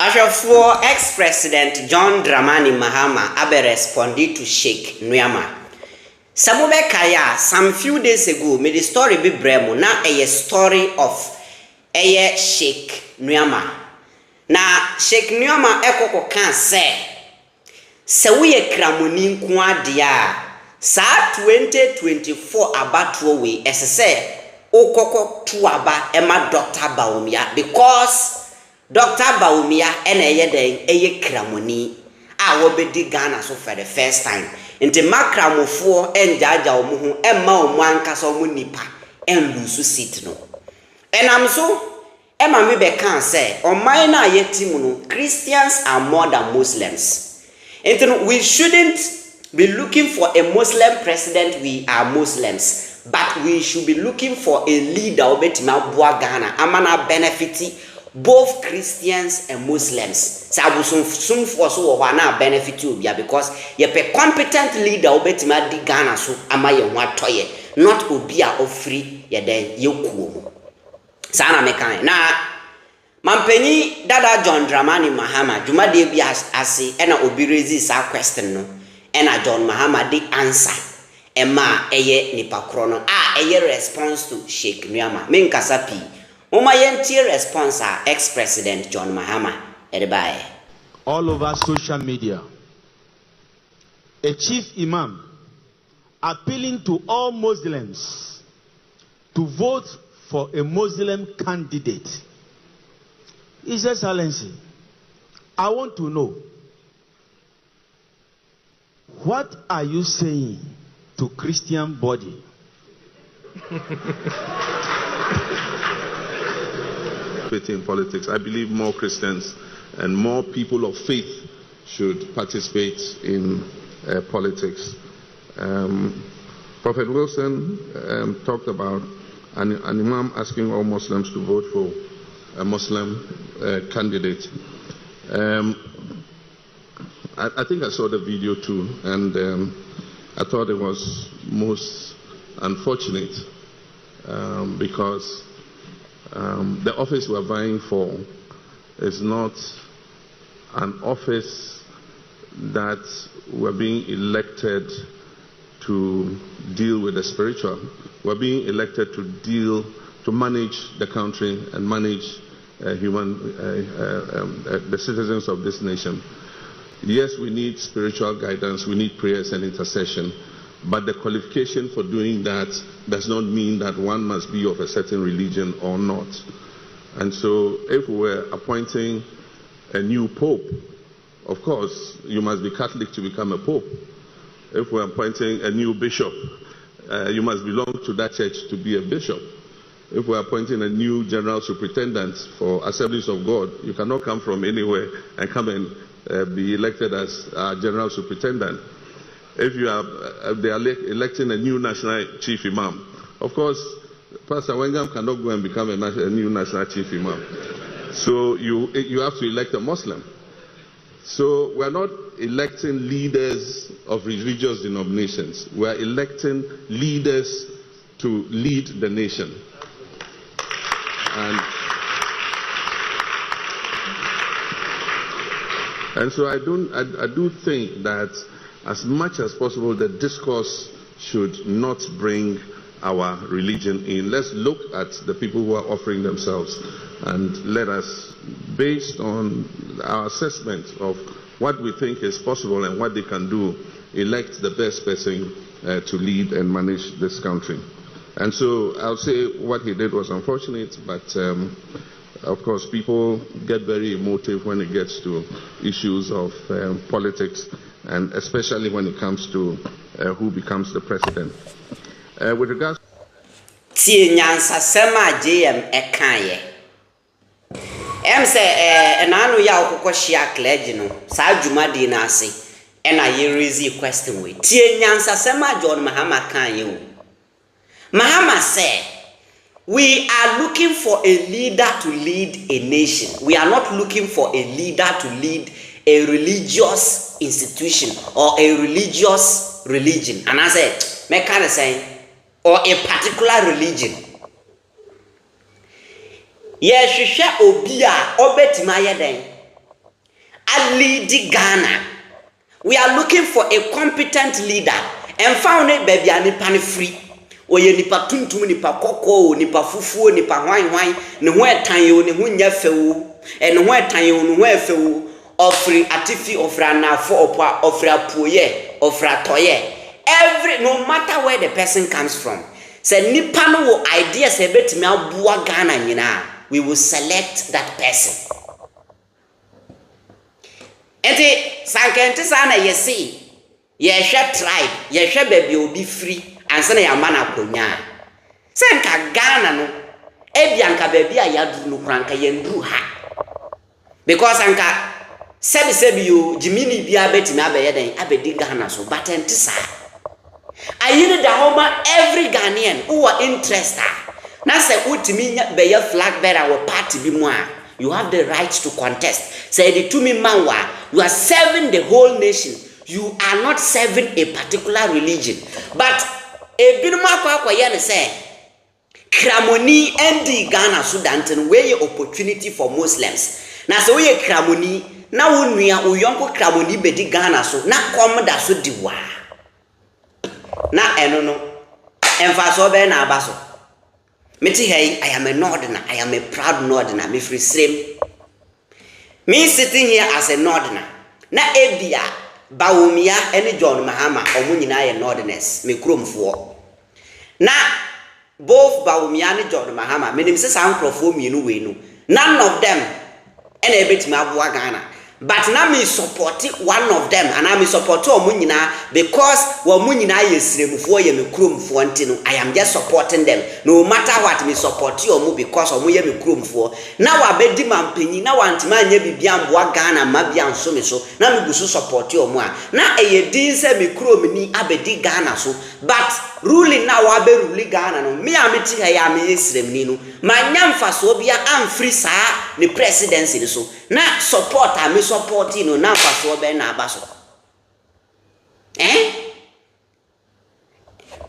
For ex-president John Dramani Mahama abe responded to Sheikh Nuyama. Samube Kaya, some few days ago, made the story be bremo, now a story of a Sheikh Nuyama. Now, Sheikh Nuyama ekoko kan se we kramoni nkwa dia, sa 2024 abatuo we, se okoko tuaba ema Dr. Bawumia, because Dr. Bawumia eye kramoni a wobedi Ghana so for the first time. Nti makramofo enjaja omuhu emma omu ankasa omu nipa enlusu sit no. Enam so emma me be kan say oman na yetimu no Christians are more than Muslims. Nti we shouldn't be looking for a Muslim president. We are Muslims, but we should be looking for a leader obetima bua Ghana amana benefit both Christians and Muslims. Some for so wana benefit you because you pe competent leader obetima di Ghana so ama ye watoye not obia ofri ye den yekuo. Sana mekan na mampenyi dada John Dramani Mahama juma de bi ase ena obi raise sa question no ena John Mahama di answer ema eye nipa kro no eye response to Sheikh Nuyama menkasa pi Uma yentie response ex-president John Mahama edibaye. All over social media, a chief imam appealing to all Muslims to vote for a Muslim candidate. His Excellency, I want to know, what are you saying to Christian body? In politics, I believe more Christians and more people of faith should participate in politics. Prophet Wilson talked about an Imam asking all Muslims to vote for a Muslim candidate. I think I saw the video too, and I thought it was most unfortunate because the office we're vying for is not an office that we're being elected to deal with the spiritual. We're being elected to manage the country and manage the citizens of this nation. Yes, we need spiritual guidance, we need prayers and intercession, but the qualification for doing that does not mean that one must be of a certain religion or not. And so if we're appointing a new pope, of course, you must be Catholic to become a pope. If we're appointing a new bishop, you must belong to that church to be a bishop. If we're appointing a new general superintendent for Assemblies of God, you cannot come from anywhere and come and be elected as general superintendent. If you are, they are electing a new national chief imam, of course, Pastor Wengam cannot go and become a new national chief imam. So you have to elect a Muslim. So we are not electing leaders of religious denominations. We are electing leaders to lead the nation. And so I do think that as much as possible, the discourse should not bring our religion in. Let's look at the people who are offering themselves and let us, based on our assessment of what we think is possible and what they can do, elect the best person to lead and manage this country. And so I'll say what he did was unfortunate, but of course, people get very emotive when it gets to issues of politics, and especially when it comes to who becomes the president. With regards to nyansa sema JM ekanye say enanu ya okoko shia clergy no sa dwumadi na ase ena ye raise question we tie nyansa sema John Mahama kanye o. Mahama said, we are looking for a leader to lead a nation. We are not looking for a leader to lead a religious institution or a religious religion. And I said, me kind of saying, or a particular religion. Yes, she shall obia obetima yeden. lead Ghana. We are looking for a competent leader. And found it baby and nipa free. Oye nipa tuntum nipa koko nipa fufuo nipa hwan ne ho etan yo ne ho nya fewu e ne ho etan yo ne ho efewu ofri atifi ofra nafo opa ofra poye ofra toye. Every no matter where the person comes from, say nipa no wo idea say betimi aboa Ghana nyina, we will select that person. Enti sankenti sana yesi ye tribe ye baby obi free ansa na ya mana konya senka Ghana no ebianka baby a yadu no kranka yendru ha because anka sebi yo jimini bia betimi abeye den abedi Ghana so but enti ayini da homa every Ghanaian who are interested na say utimi beye flag bearer wo party bi mu a you have the right to contest. Say the to me manwa, you are serving the whole nation. You are not serving a particular religion. But a binuma kwa yana say Kramoni endi Ghana Sudan way opportunity for Muslims. Na so we Kramoni na unua uyonko Kramoni bedi Ghana so na komda so diwa. Na enono emfaso be na abaso. Meti hey, I am a northerner. I am a proud northerner. Me free same. Me sitting here as a northerner. Na ebia Bawumia any John Mahama omu nyina ye northerners. Me krom for. Na both Bawumia and John Mahama. Me nim se sa nkrofo mienu we no. None of them ene ebetimi aboa Ghana. But now me support one of them and I me support omu nyina because omu nyina ye siremfo ye me kromfo ntino. I am just supporting them. No matter what me support omu because omu ye me kromfo. Na wa bedi mampanyi na wa ntima anya bibia mboa Ghana ma bia nso me so na me gusu support omu a. Na eye din se me krom ni abedi Ghana so but ruling na wa be ruling Ghana no me ameti ha ya me siremni no. Manya mfaso bia amfri saa ni presidency ni so. Na support am support no na mfaso be na abaso.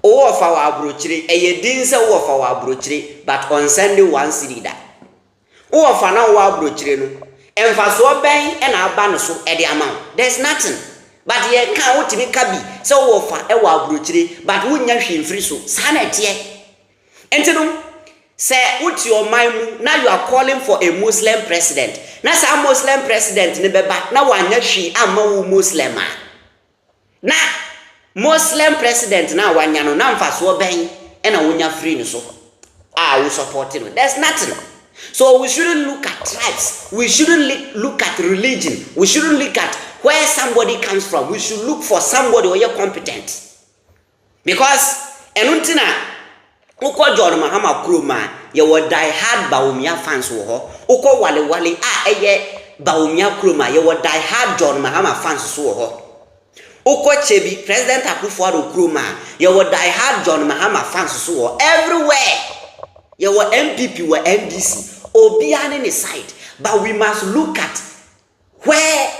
O of our abrochire eye din se o of our abrochire but on Sunday one city da. O of na o abrochire no emfaso ben e na aba no so e de amount. There's nothing. But ye kan otimi ka bi se o of e wa abrochire but wunya hwemfiri so sa na tie. Entino say what your mind now you are calling for a Muslim president. Na sa Muslim president ne beba na wanya hwi ama wo Muslim a. Na Muslim president na wanya no na mfaso ben e na wonya free no so. We supporting it. There's nothing. So we shouldn't look at tribes. We shouldn't look at religion. We shouldn't look at where somebody comes from. We should look for somebody who is competent. Because enuntina uko John Mahama Kruma, ye wo die hard Bawumia fans wo ho. Uko wale eye Bawumia Kruma, ye wo die hard John Mahama fans so wo ho. Uko Chebi, President Akufo-Addo Kruma, ye wo die hard John Mahama fans so wo. Everywhere, ye wo MPP, wo NDC, obiane ni side. But we must look at where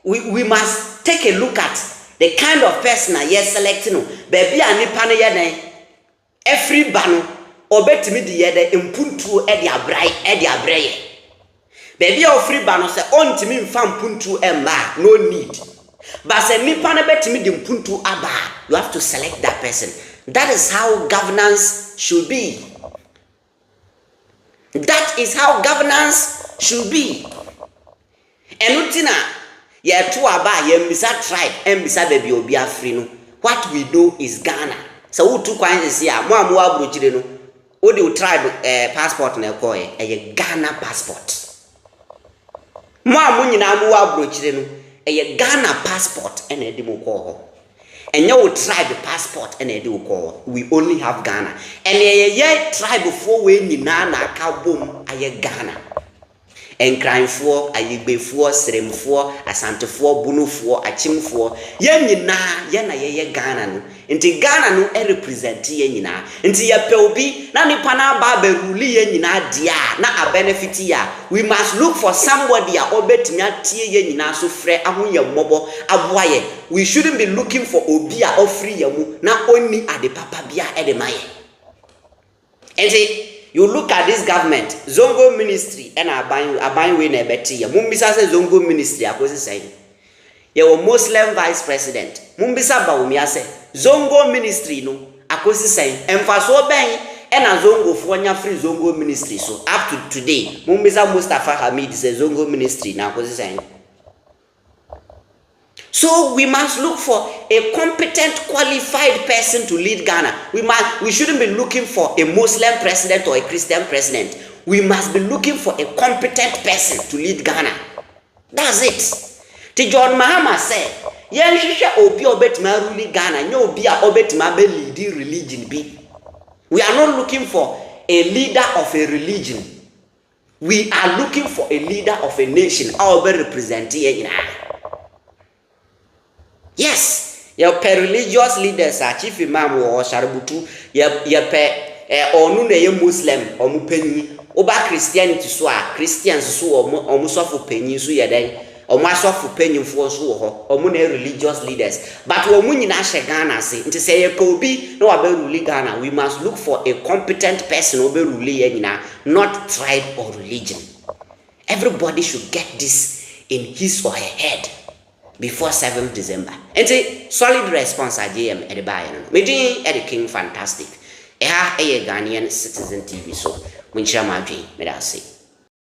we must take a look at the kind of person I yes selecting. Baby anipa ne ye den. Every bano obetimi di yede impuntu e di abraye baby o free bano se ontimi mfa mpuntu emba no need but se nipa na betimi di mpuntu aba you have to select that person. That is how governance should be. That is how governance should be. Enutina ye to aba ye mbisa tribe mbisa baby obi afri no. What we do is Ghana. So who took one is here? Mo abrochire no. O de tribe passport na ko e Ghana passport. Mo nyina mo abrochire no e Ghana passport and e de mo ko ho. Enye wo tribe passport and e de ko ho. We only have Ghana. And ye tribe for we nyina na aka bom aye Ghana. Enkranfo, ayigbefuo, seremfuo, asantefuo, bunufuo, achimfuo. Ye nyina ye na ye Ghana no. Nti Ghana no e represent ye nyina. Nti ye pe obi na nipa na ba beruli ye nyina dia na a benefit ya. We must look for somebody a obetimi atie ye nyina so frɛ ahoye mmobo aboa ye. We shouldn't be looking for obi a ofri ye mu na oni ade papa bia e de maye. Nti You look at this government, Zongo ministry, and Aban we na beti ya. Mumbisa se Zongo ministry akosi say. Ye wo Muslim vice president. Mumbisa Bawumia se Zongo ministry no akosi say. Emfaso ben ena Zongo fo nya free Zongo ministry so up to today. Mumbisa Mustafa Hamid se Zongo ministry na akosi say. So we must look for a competent, qualified person to lead Ghana. We shouldn't be looking for a Muslim president or a Christian president. We must be looking for a competent person to lead Ghana. That's it. Ti John Mahama said, "Yen hwehwe obi obetima rule Ghana, nye obi a obetima be leading religion bi." We are not looking for a leader of a religion. We are looking for a leader of a nation. Our be representing. Yes, your religious leaders are chief imam or shaributu, your onu na ye Muslim or mupenyi, oba Christianity so Christians so or musofu penyi so yeden, or masofu penyi for so or mune religious leaders. But when we na Ghana say, to say a kobi no abe rule Ghana, we must look for a competent person obe rule yenina, not tribe or religion. Everybody should get this in his or her head before 7th December. And say solid response at JM at the Bayern. Medin at the King Fantastic. Ghanaian Citizen TV so when share my dream, may I say.